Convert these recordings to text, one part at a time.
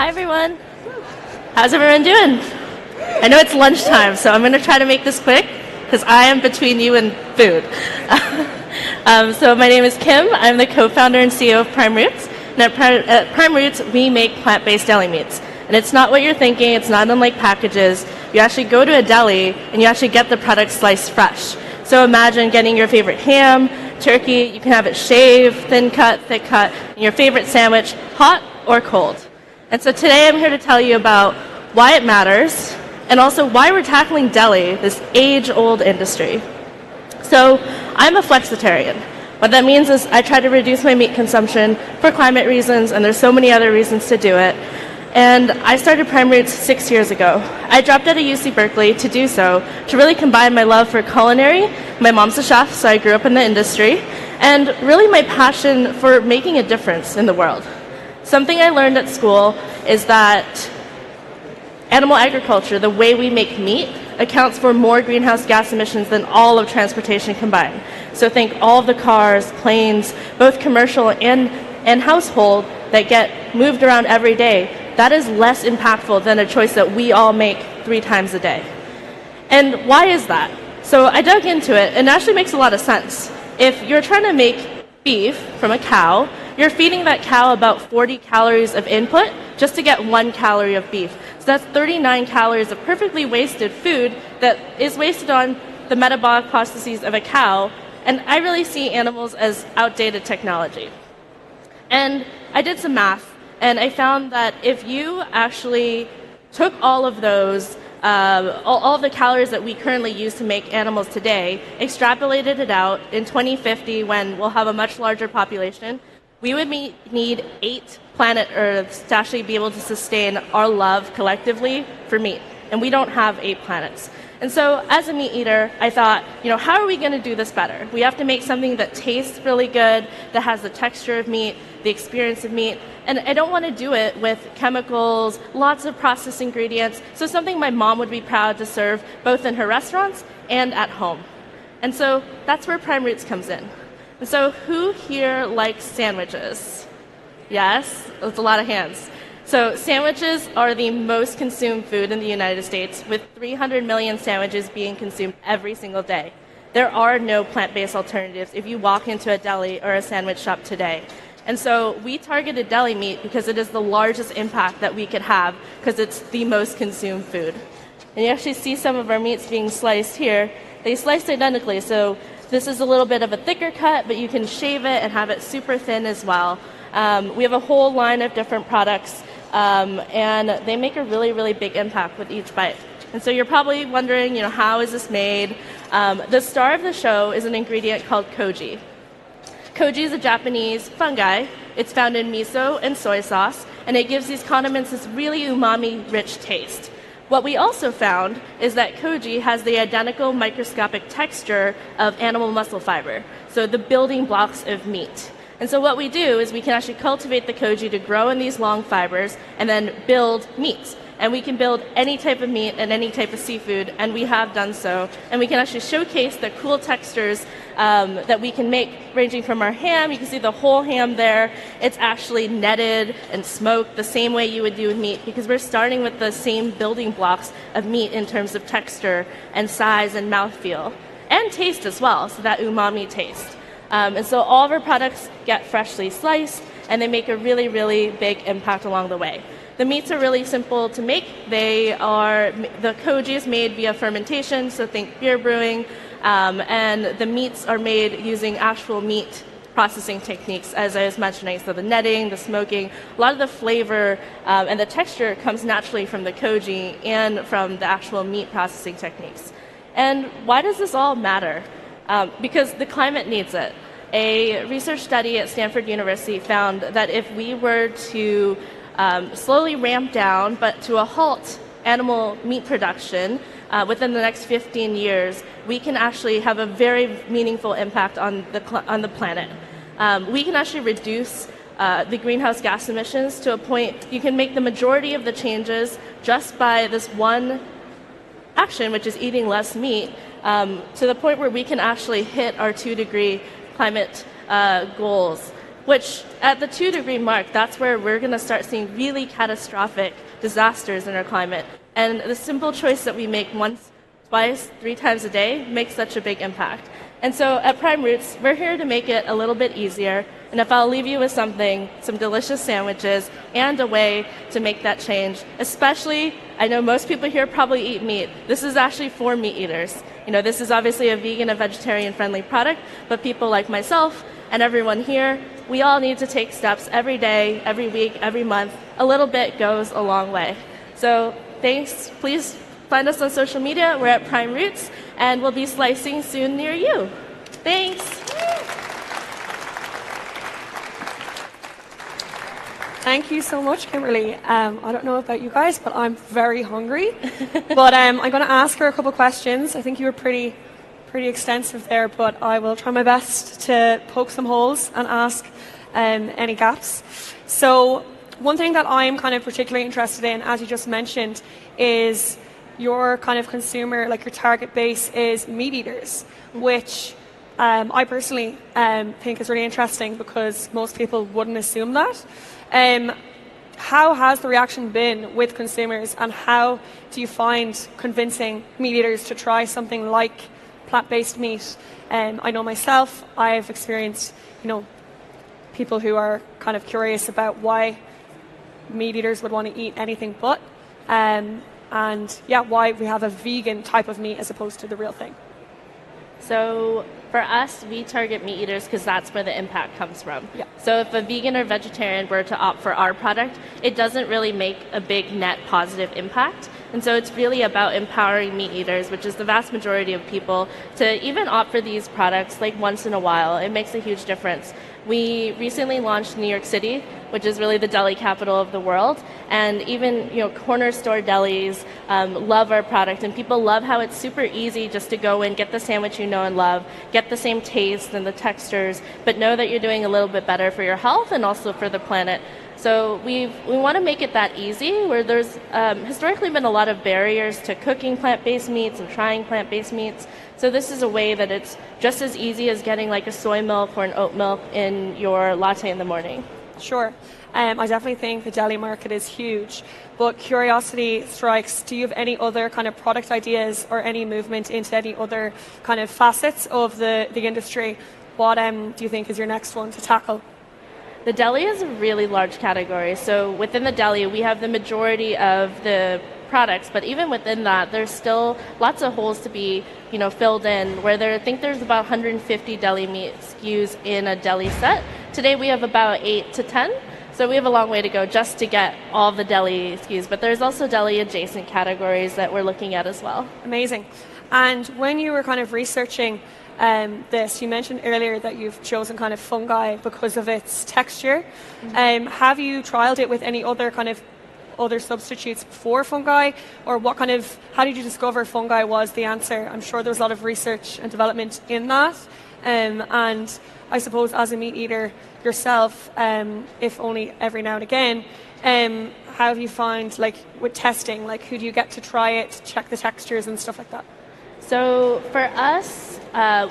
Hi, everyone. How's everyone doing? I know it's lunchtime, so I'm going to try to make this quick because I am between you and food. So my name is Kim. I'm the co-founder and CEO of Prime Roots. And at Prime Roots, we make plant-based deli meats. And it's not what you're thinking. It's not unlike packages. You actually go to a deli and you actually get the product sliced fresh. So imagine getting your favorite ham, turkey. You can have it shaved, thin cut, thick cut, and your favorite sandwich, hot or cold. And so today I'm here to tell you about why it matters and also why we're tackling deli, this age-old industry. So I'm a flexitarian. What that means is I try to reduce my meat consumption for climate reasons, and there's so many other reasons to do it. And I started Prime Roots 6 years ago. I dropped out of UC Berkeley to do so, to really combine my love for culinary. My mom's a chef, so I grew up in the industry, and really my passion for making a difference in the world. Something I learned at school is that animal agriculture, the way we make meat, accounts for more greenhouse gas emissions than all of transportation combined. So think all of the cars, planes, both commercial and household that get moved around every day. That is less impactful than a choice that we all make 3 times a day. And why is that? So I dug into it, and it actually makes a lot of sense. If you're trying to make beef from a cow, you're feeding that cow about 40 calories of input just to get 1 calorie of beef. So that's 39 calories of perfectly wasted food that is wasted on the metabolic processes of a cow. And I really see animals as outdated technology. And I did some math, and I found that if you actually took all of those, all of the calories that we currently use to make animals today, extrapolated it out in 2050 when we'll have a much larger population, we would need 8 planet Earths to actually be able to sustain our love collectively for meat. And we don't have 8 planets. And so as a meat eater, I thought, how are we going to do this better? We have to make something that tastes really good, that has the texture of meat, the experience of meat. And I don't want to do it with chemicals, lots of processed ingredients. So something my mom would be proud to serve both in her restaurants and at home. And so that's where Prime Roots comes in. And so who here likes sandwiches? Yes, that's a lot of hands. So sandwiches are the most consumed food in the United States, with 300 million sandwiches being consumed every single day. There are no plant-based alternatives if you walk into a deli or a sandwich shop today. And so we targeted deli meat because it is the largest impact that we could have because it's the most consumed food. And you actually see some of our meats being sliced here. They sliced identically, so this is a little bit of a thicker cut, but you can shave it and have it super thin as well. We have a whole line of different products, and they make a really, really big impact with each bite. And so you're probably wondering, how is this made? The star of the show is an ingredient called koji. Koji is a Japanese fungi. It's found in miso and soy sauce, and it gives these condiments this really umami-rich taste. What we also found is that koji has the identical microscopic texture of animal muscle fiber, so the building blocks of meat. And so what we do is we can actually cultivate the koji to grow in these long fibers and then build meats. And we can build any type of meat and any type of seafood, and we have done so. And we can actually showcase the cool textures that we can make, ranging from our ham. You can see the whole ham there. It's actually netted and smoked the same way you would do with meat, because we're starting with the same building blocks of meat in terms of texture and size and mouthfeel. And taste as well, so that umami taste. And so all of our products get freshly sliced, and they make a really, really big impact along the way. The meats are really simple to make. The koji is made via fermentation, so think beer brewing, and the meats are made using actual meat processing techniques, as I was mentioning. So the netting, the smoking, a lot of the flavor and the texture comes naturally from the koji and from the actual meat processing techniques. And why does this all matter? Because the climate needs it. A research study at Stanford University found that if we were to slowly ramp down, but to a halt, animal meat production within the next 15 years, we can actually have a very meaningful impact on the planet. We can actually reduce the greenhouse gas emissions to a point you can make the majority of the changes just by this one action, which is eating less meat, to the point where we can actually hit our 2-degree climate goals which at the 2-degree mark, that's where we're going to start seeing really catastrophic disasters in our climate. And the simple choice that we make once, twice, 3 times a day makes such a big impact. And so at Prime Roots, we're here to make it a little bit easier. And if I'll leave you with something, some delicious sandwiches, and a way to make that change, especially, I know most people here probably eat meat. This is actually for meat eaters. This is obviously a vegan and vegetarian-friendly product, but people like myself and everyone here, we all need to take steps every day, every week, every month. A little bit goes a long way. So thanks. Please find us on social media. We're at Prime Roots, and we'll be slicing soon near you. Thanks. Thank you so much, Kimberlie. I don't know about you guys, but I'm very hungry. But I'm going to ask her a couple questions. I think you were pretty extensive there, but I will try my best to poke some holes and ask any gaps. So one thing that I'm kind of particularly interested in, as you just mentioned, is your kind of consumer, like your target base is meat eaters, which I personally think is really interesting because most people wouldn't assume that. How has the reaction been with consumers, and how do you find convincing meat eaters to try something like plant-based meat? I know myself, I've experienced, people who are kind of curious about why meat eaters would want to eat anything but, and why we have a vegan type of meat as opposed to the real thing. So for us, we target meat eaters because that's where the impact comes from. Yeah. So if a vegan or vegetarian were to opt for our product, it doesn't really make a big net positive impact. And so it's really about empowering meat eaters, which is the vast majority of people, to even opt for these products like once in a while. It makes a huge difference. We recently launched New York City, which is really the deli capital of the world, and even corner store delis love our product, and people love how it's super easy just to go in, get the sandwich you know and love, get the same taste and the textures, but know that you're doing a little bit better for your health and also for the planet. So we want to make it that easy, where there's historically been a lot of barriers to cooking plant-based meats and trying plant-based meats. So this is a way that it's just as easy as getting like a soy milk or an oat milk in your latte in the morning. Sure. I definitely think the deli market is huge, but curiosity strikes, do you have any other kind of product ideas or any movement into any other kind of facets of the industry? What do you think is your next one to tackle? The deli is a really large category. So within the deli, we have the majority of the products, but even within that, there's still lots of holes to be, filled in. Where I think there's about 150 deli meat SKUs in a deli set. Today we have about 8 to 10. So we have a long way to go just to get all the deli SKUs, but there's also deli adjacent categories that we're looking at as well. Amazing. And when you were kind of researching this, you mentioned earlier that you've chosen kind of fungi because of its texture. Mm-hmm. Have you trialed it with any other kind of other substitutes for fungi, or how did you discover fungi was the answer? I'm sure there was a lot of research and development in that. And I suppose as a meat eater yourself, if only every now and again, how have you found, like with testing, like who do you get to try it, check the textures and stuff like that? So for us,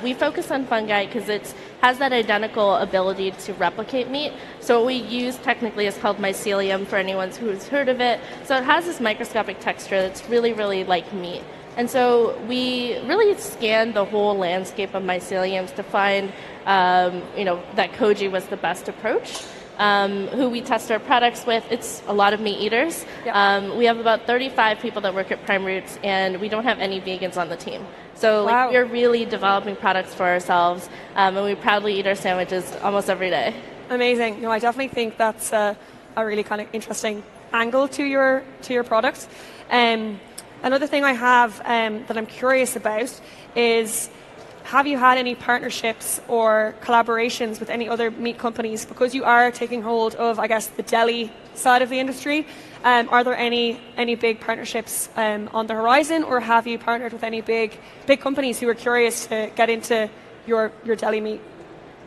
we focus on fungi because it has that identical ability to replicate meat. So what we use technically is called mycelium, for anyone who's heard of it. So it has this microscopic texture that's really, really like meat. And so we really scanned the whole landscape of myceliums to find, that koji was the best approach. Who we test our products with, it's a lot of meat eaters. Yeah. We have about 35 people that work at Prime Roots, and we don't have any vegans on the team. So wow. We're really developing products for ourselves, and we proudly eat our sandwiches almost every day. Amazing. No, I definitely think that's a really kind of interesting angle to your product. Another thing I have that I'm curious about is, have you had any partnerships or collaborations with any other meat companies? Because you are taking hold of, I guess, the deli side of the industry. Are there any big partnerships on the horizon, or have you partnered with any big companies who are curious to get into your deli meat?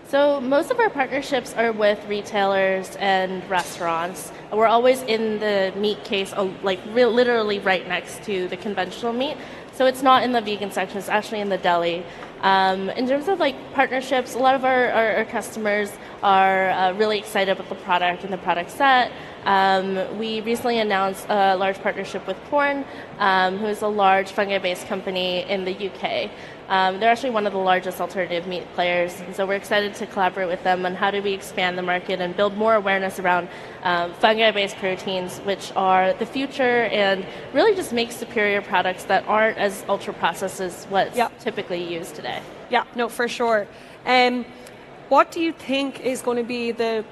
So most of our partnerships are with retailers and restaurants. We're always in the meat case, literally right next to the conventional meat. So it's not in the vegan section, it's actually in the deli. In terms of like partnerships, a lot of our customers are really excited about the product and the product set. We recently announced a large partnership with Corn, who is a large fungi-based company in the UK. They're actually one of the largest alternative meat players, and so we're excited to collaborate with them on how do we expand the market and build more awareness around fungi-based proteins, which are the future and really just make superior products that aren't as ultra-processed as what's typically used today. Yeah, no, for sure. What do you think is going to be the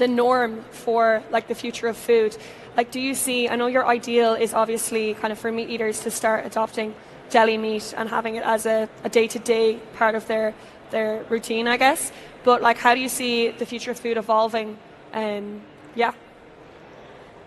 norm for like the future of food? Like, do you see, I know your ideal is obviously kind of for meat eaters to start adopting deli meat and having it as a day-to-day part of their routine, I guess. But like, how do you see the future of food evolving? Yeah.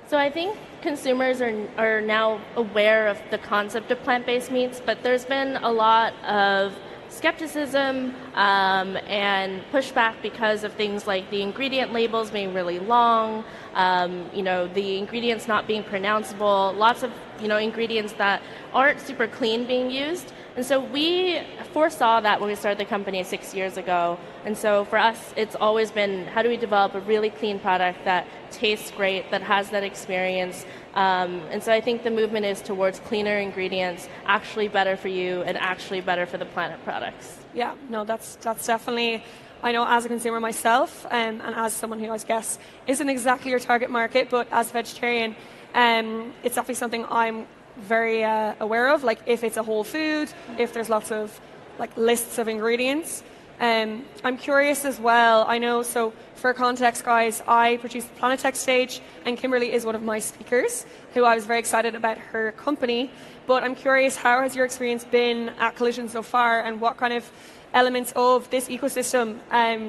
So I think consumers are now aware of the concept of plant-based meats, but there's been a lot of skepticism and pushback because of things like the ingredient labels being really long, the ingredients not being pronounceable, lots of ingredients that aren't super clean being used. And so we foresaw that when we started the company 6 years ago. And so for us, it's always been, how do we develop a really clean product that tastes great, that has that experience? And so I think the movement is towards cleaner ingredients, actually better for you and actually better for the planet products. Yeah, no, that's definitely, I know as a consumer myself, and as someone who I guess isn't exactly your target market, but as a vegetarian, it's definitely something I'm very aware of, like if it's a whole food, if there's lots of like lists of ingredients. I'm curious as well, I know, so for context guys, I produce the Planetech stage and Kimberlie is one of my speakers who I was very excited about her company, but I'm curious, how has your experience been at Collision so far, and what kind of elements of this ecosystem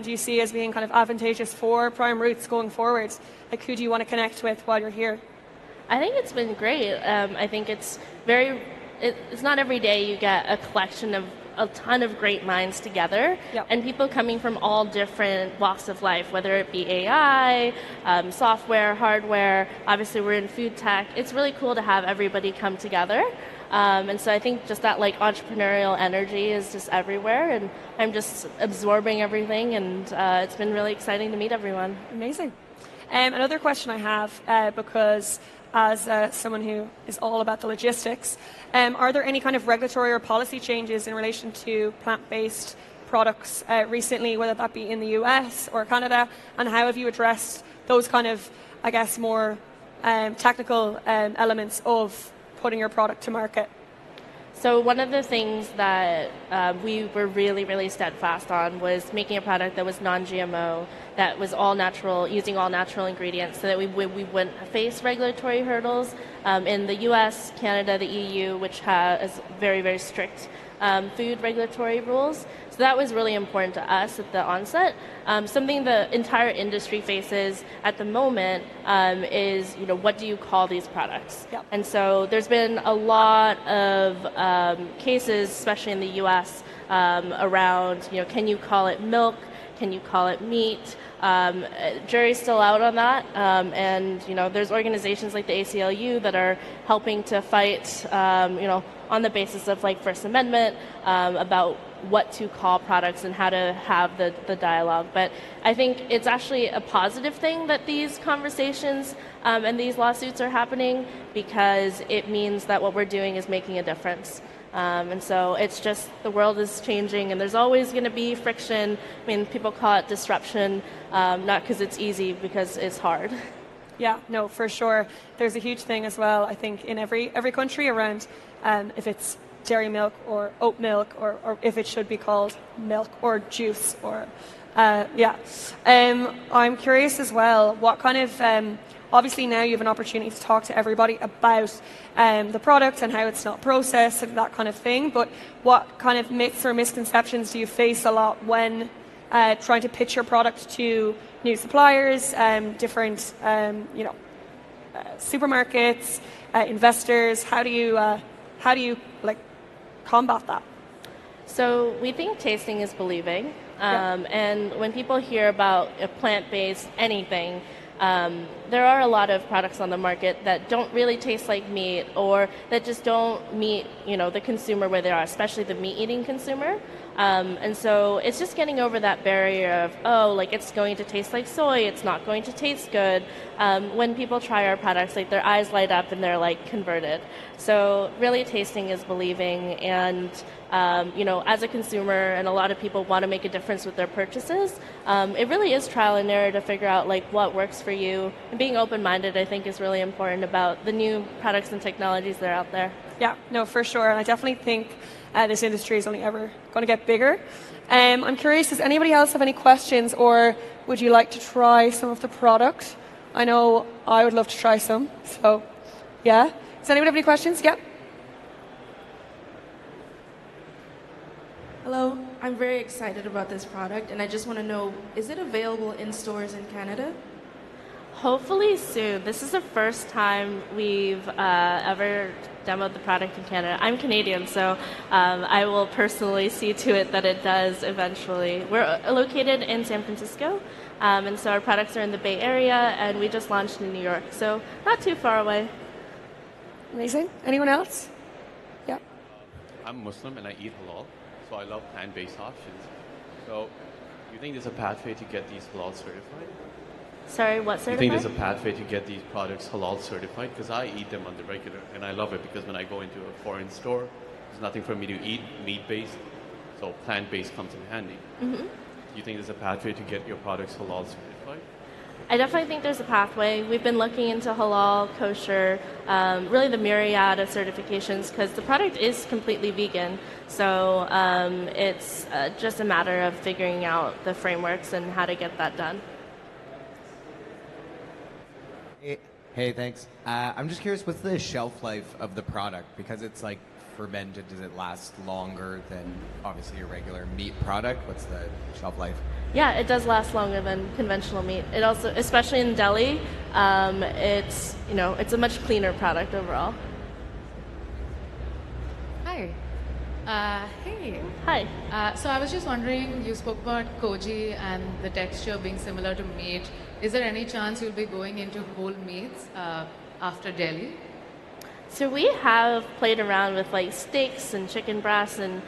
do you see as being kind of advantageous for Prime Roots going forward? Like, who do you want to connect with while you're here? I think it's been great. I think it's not every day you get a collection of a ton of great minds together, and people coming from all different walks of life, whether it be AI, software, hardware. Obviously, we're in food tech. It's really cool to have everybody come together. And so I think just that like entrepreneurial energy is just everywhere, and I'm just absorbing everything, and it's been really exciting to meet everyone. Amazing. Another question I have, because as someone who is all about the logistics, are there any kind of regulatory or policy changes in relation to plant-based products recently, whether that be in the US or Canada, and how have you addressed those kind of, I guess, more technical elements of putting your product to market? So one of the things that we were really, really steadfast on was making a product that was non-GMO, that was all natural, using all natural ingredients, so that we wouldn't face regulatory hurdles in the US, Canada, the EU, which has very, very strict food regulatory rules. So that was really important to us at the onset. Something the entire industry faces at the moment is, what do you call these products? Yep. And so there's been a lot of cases, especially in the US, around, can you call it milk? Can you call it meat? Jury's still out on that, and there's organizations like the ACLU that are helping to fight, on the basis of like First Amendment about what to call products and how to have the dialogue. But I think it's actually a positive thing that these conversations and these lawsuits are happening, because it means that what we're doing is making a difference. And so it's just, the world is changing, and there's always going to be friction. I mean, people call it disruption, not because it's easy, because it's hard. Yeah, no, for sure. There's a huge thing as well, I think, in every country around if it's dairy milk or oat milk, or if it should be called milk or juice, or I'm curious as well, what kind of obviously now you have an opportunity to talk to everybody about the product and how it's not processed and that kind of thing, but what kind of myths or misconceptions do you face a lot when trying to pitch your product to new suppliers, different supermarkets, investors? How do you like combat that? So we think tasting is believing, and when people hear about a plant-based anything, There are a lot of products on the market that don't really taste like meat, or that just don't meet, the consumer where they are, especially the meat-eating consumer. And so it's just getting over that barrier of, it's going to taste like soy, it's not going to taste good. When people try our products, like their eyes light up and they're like converted. So really tasting is believing, and as a consumer, and a lot of people want to make a difference with their purchases, it really is trial and error to figure out like what works for you. And being open-minded, I think, is really important about the new products and technologies that are out there. Yeah, no, for sure. And I definitely think this industry is only ever going to get bigger. I'm curious, does anybody else have any questions, or would you like to try some of the product? I know I would love to try some. So, yeah. Does anyone have any questions? Yeah. Hello, I'm very excited about this product, and I just want to know, is it available in stores in Canada? Hopefully soon. This is the first time we've ever demoed the product in Canada. I'm Canadian, so I will personally see to it that it does eventually. We're located in San Francisco, and so our products are in the Bay Area, and we just launched in New York, so not too far away. Amazing. Anyone else? Yeah. I'm Muslim and I eat halal, so I love plant-based options. So, do you think there's a pathway to get these halal certified? Sorry, what certified? Do you think there's a pathway to get these products halal certified? Because I eat them on the regular, and I love it because when I go into a foreign store, there's nothing for me to eat meat-based, so plant-based comes in handy. Mm-hmm. Do you think there's a pathway to get your products halal certified? I definitely think there's a pathway. We've been looking into halal, kosher, really the myriad of certifications, because the product is completely vegan. So it's just a matter of figuring out the frameworks and how to get that done. Hey, thanks. I'm just curious, what's the shelf life of the product? Because it's like fermented, does it last longer than obviously your regular meat product? What's the shelf life? Yeah, it does last longer than conventional meat. It also, especially in deli, it's a much cleaner product overall. Hi. Hey. Hi. So I was just wondering, you spoke about koji and the texture being similar to meat. Is there any chance you'll be going into whole meats after deli? So we have played around with like steaks and chicken breasts, and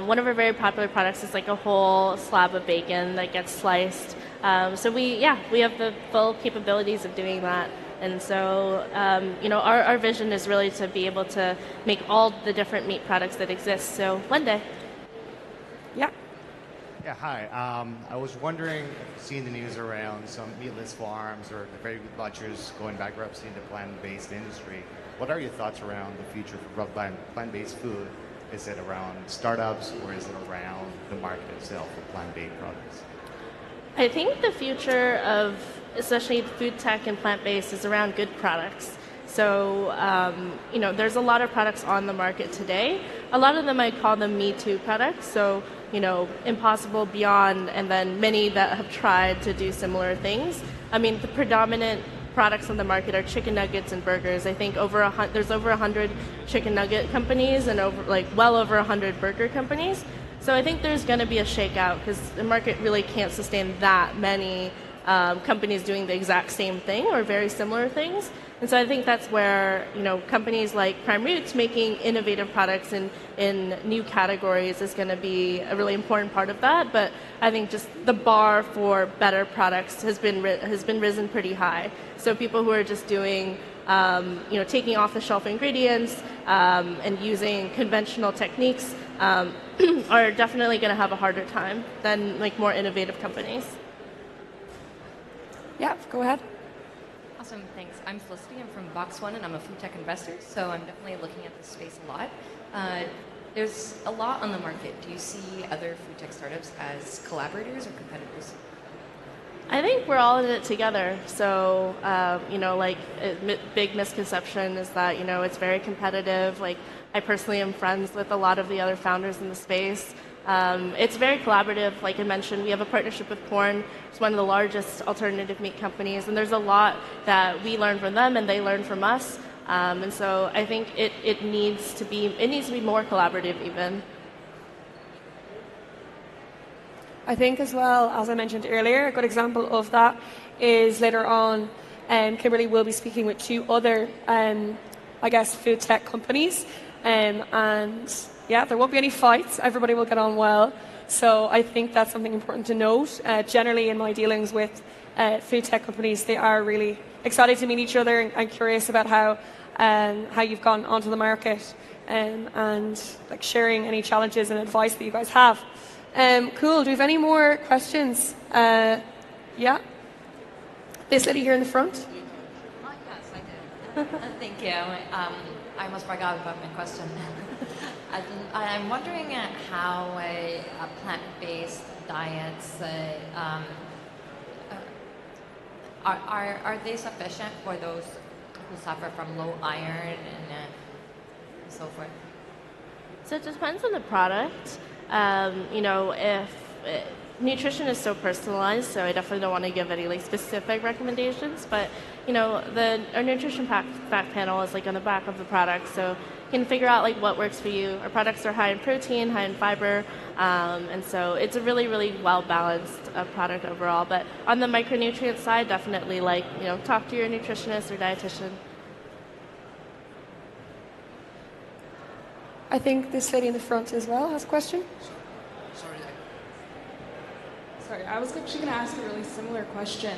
one of our very popular products is like a whole slab of bacon that gets sliced. So we have the full capabilities of doing that. And so, our vision is really to be able to make all the different meat products that exist. So one day. Yeah. Yeah, hi. I was wondering, seeing the news around some meatless farms or the very good butchers going bankruptcy in the plant-based industry. What are your thoughts around the future for plant-based food? Is it around startups, or is it around the market itself for plant-based products? I think the future of especially food tech and plant-based is around good products. So, there's a lot of products on the market today. A lot of them, I call them Me Too products. So, Impossible, Beyond, and then many that have tried to do similar things. I mean, the predominant products on the market are chicken nuggets and burgers. I think there's over 100 chicken nugget companies and well over 100 burger companies. So I think there's going to be a shakeout, because the market really can't sustain that many companies doing the exact same thing or very similar things. And so I think that's where companies like Prime Roots making innovative products in new categories is going to be a really important part of that. But I think just the bar for better products has been risen pretty high. So people who are just doing taking off the shelf ingredients and using conventional techniques are definitely going to have a harder time than more innovative companies. Yeah, go ahead. Awesome, thanks. I'm Felicity. I'm from Box One, and I'm a food tech investor, so I'm definitely looking at this space a lot. There's a lot on the market. Do you see other food tech startups as collaborators or competitors? I think we're all in it together. So, a big misconception is that, it's very competitive. I personally am friends with a lot of the other founders in the space. It's very collaborative. Like I mentioned, we have a partnership with Corn. It's one of the largest alternative meat companies, and there's a lot that we learn from them and they learn from us. And so I think it needs to be more collaborative even. I think as well, as I mentioned earlier, a good example of that is later on, Kimberlie will be speaking with two other, I guess, food tech companies. And yeah, there won't be any fights. Everybody will get on well. So I think that's something important to note. Generally, in my dealings with food tech companies, they are really excited to meet each other and curious about how you've gone onto the market, and like sharing any challenges and advice that you guys have. Cool. Do we have any more questions? Yeah. This lady here in the front. Oh, yes, I did. Thank you. I almost forgot about my question. I'm wondering how plant-based diets are they sufficient for those who suffer from low iron and so forth? So it depends on the product. If nutrition is so personalized, so I definitely don't want to give any like specific recommendations. But our nutrition fact panel is like on the back of the product, so you can figure out like what works for you. Our products are high in protein, high in fiber, and so it's a really, really well balanced product overall. But on the micronutrient side, definitely talk to your nutritionist or dietitian. I think this lady in the front as well has a question. Sorry, I was actually going to ask a really similar question.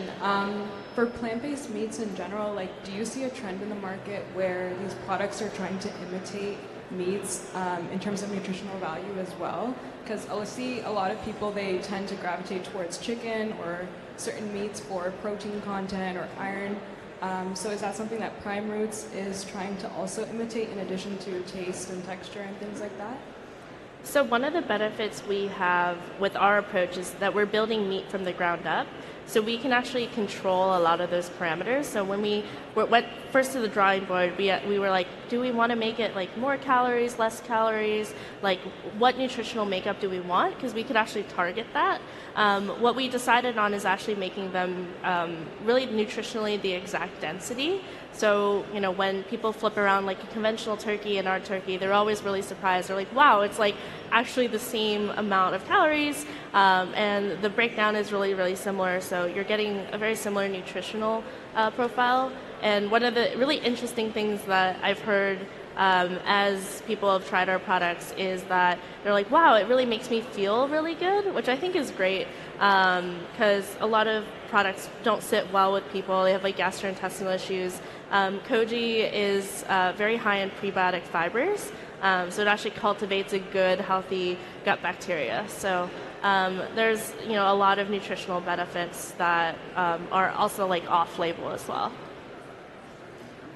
For plant-based meats in general, do you see a trend in the market where these products are trying to imitate meats in terms of nutritional value as well? Because I see a lot of people, they tend to gravitate towards chicken or certain meats for protein content or iron. So is that something that Prime Roots is trying to also imitate in addition to taste and texture and things like that? So one of the benefits we have with our approach is that we're building meat from the ground up. So we can actually control a lot of those parameters. So when we went first to the drawing board, we were like, do we want to make it like more calories, less calories? Like what nutritional makeup do we want? Because we could actually target that. What we decided on is actually making them really nutritionally the exact density. So, when people flip around like a conventional turkey and our turkey, they're always really surprised. They're like, wow, it's like actually the same amount of calories, and the breakdown is really, really similar. So you're getting a very similar nutritional profile. And one of the really interesting things that I've heard as people have tried our products is that they're like, wow, it really makes me feel really good, which I think is great, because a lot of products don't sit well with people. They have like gastrointestinal issues. Koji is very high in prebiotic fibers, so it actually cultivates a good, healthy gut bacteria. So there's a lot of nutritional benefits that are also like off-label as well.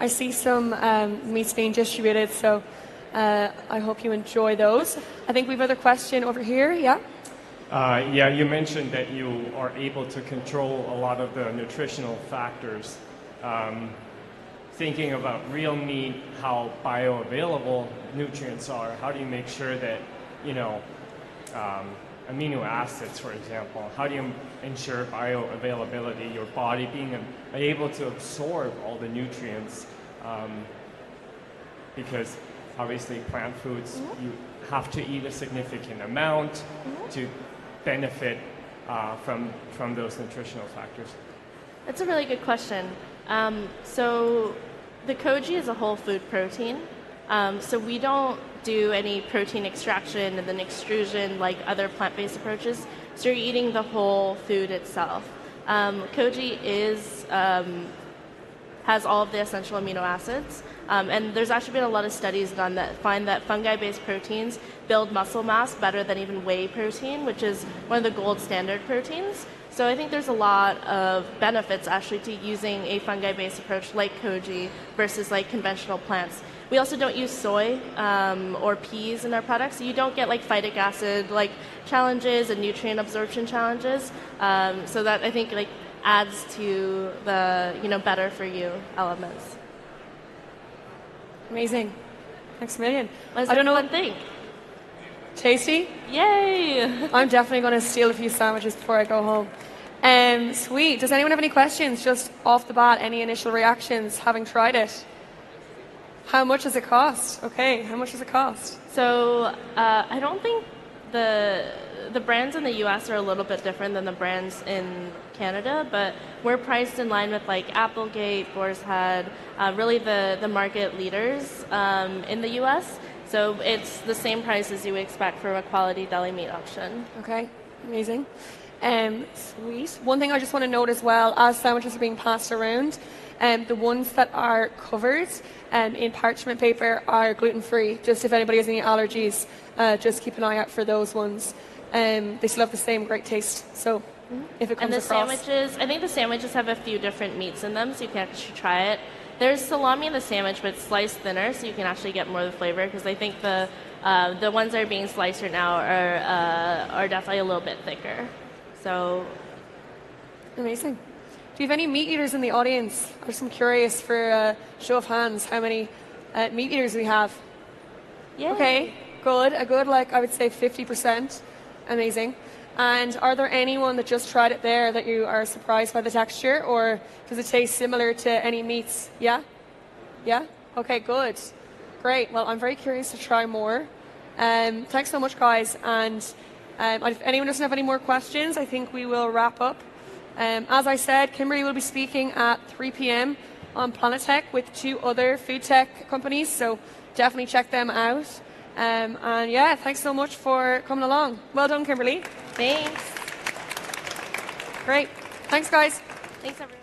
I see some meats being distributed, so I hope you enjoy those. I think we have another question over here. Yeah. You mentioned that you are able to control a lot of the nutritional factors. Thinking about real meat, how bioavailable nutrients are, how do you make sure that, amino acids, for example, how do you ensure bioavailability, your body being able to absorb all the nutrients? Because obviously plant foods, you have to eat a significant amount to benefit from those nutritional factors. That's a really good question. So the koji is a whole food protein. So we don't do any protein extraction and then extrusion like other plant-based approaches. So you're eating the whole food itself. Koji has all of the essential amino acids. And there's actually been a lot of studies done that find that fungi-based proteins build muscle mass better than even whey protein, which is one of the gold standard proteins. So I think there's a lot of benefits actually to using a fungi-based approach like koji versus like conventional plants. We also don't use soy or peas in our products, so you don't get like phytic acid like challenges and nutrient absorption challenges. So that I think like adds to the better for you elements. Amazing. Thanks a million. What does I don't know everyone think? Tasty? Yay! I'm definitely going to steal a few sandwiches before I go home. Sweet. Does anyone have any questions just off the bat? Any initial reactions having tried it? How much does it cost? Okay, how much does it cost? So I don't think the brands in the U.S. are a little bit different than the brands in Canada, but we're priced in line with like Applegate, Boar's Head, really the market leaders in the U.S. So it's the same price as you would expect from a quality deli meat option. Okay, amazing. Sweet. One thing I just want to note as well, as sandwiches are being passed around, the ones that are covered in parchment paper are gluten-free. Just if anybody has any allergies, just keep an eye out for those ones. They still have the same great taste. So if it comes and the across. Sandwiches, I think the sandwiches have a few different meats in them, so you can actually try it. There's salami in the sandwich, but it's sliced thinner, so you can actually get more of the flavor. Because I think the ones that are being sliced right now are definitely a little bit thicker. So amazing. Do you have any meat eaters in the audience? I'm curious for a show of hands how many meat eaters we have. yeah. Okay, good. A good, like, I would say 50%. Amazing. And are there anyone that just tried it there that you are surprised by the texture, or does it taste similar to any meats? Yeah? Yeah? Okay, good. Great. Well, I'm very curious to try more. Thanks so much, guys. And if anyone doesn't have any more questions, I think we will wrap up. As I said, Kimberlie will be speaking at 3 p.m. on Planet Tech with 2 other food tech companies, so definitely check them out. And yeah, thanks so much for coming along. Well done, Kimberlie. Thanks. Great. Thanks, guys. Thanks, everyone.